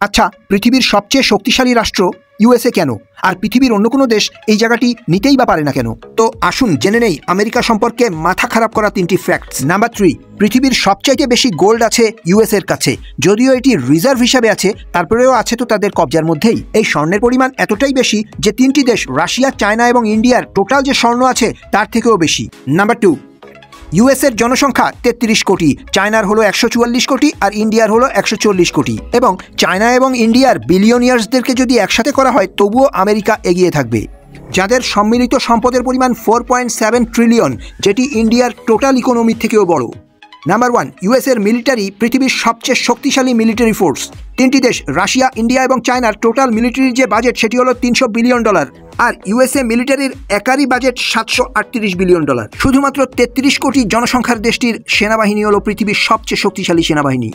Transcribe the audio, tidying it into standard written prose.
আচ্ছা, পৃথিবীর সবচেয়ে শক্তিশালী রাষ্ট্র ইউএসএ কেন, আর পৃথিবীর অন্য কোনো দেশ এই জায়গাটি নিতেই বা পারে না কেন? তো আসুন জেনে নেই আমেরিকা সম্পর্কে মাথা খারাপ করা 3টি ফ্যাক্টস। নাম্বার 3, পৃথিবীর সবচাইতে বেশি গোল্ড আছে ইউএসএর কাছে। যদিও এটি রিজার্ভ হিসাবে আছে, তারপরেও আছে তো তাদের কবজার মধ্যেই। এই স্বর্ণের পরিমাণ এতটাই বেশি যে 3টি দেশ রাশিয়া, চায়না এবং ইন্ডিয়ার টোটাল যে স্বর্ণ আছে তার থেকেও বেশি। নাম্বার 2, ইউএসের জনসংখ্যা 33 কোটি, চায়নার হলো 144 কোটি আর ইন্ডিয়ার হলো 140 কোটি। এবং চায়না এবং ইন্ডিয়ার বিলিয়নিয়ার্সদেরকে যদি একসাথে করা হয় তবুও আমেরিকা এগিয়ে থাকবে, যাদের সম্মিলিত সম্পদের পরিমাণ 4.7 ট্রিলিয়ন, যেটি ইন্ডিয়ার টোটাল ইকোনমির থেকেও বড়। নাম্বার 1, ইউএসের মিলিটারি পৃথিবীর সবচেয়ে শক্তিশালী মিলিটারি ফোর্স। 3টি দেশ রাশিয়া, ইন্ডিয়া এবং চায়নার টোটাল মিলিটারির যে বাজেট সেটি হলো $300 বিলিয়ন, আর ইউএসএ মিলিটারির একারই বাজেট $738 বিলিয়ন। শুধুমাত্র 33 কোটি জনসংখ্যার দেশটির সেনাবাহিনী হলো পৃথিবীর সবচেয়ে শক্তিশালী সেনাবাহিনী।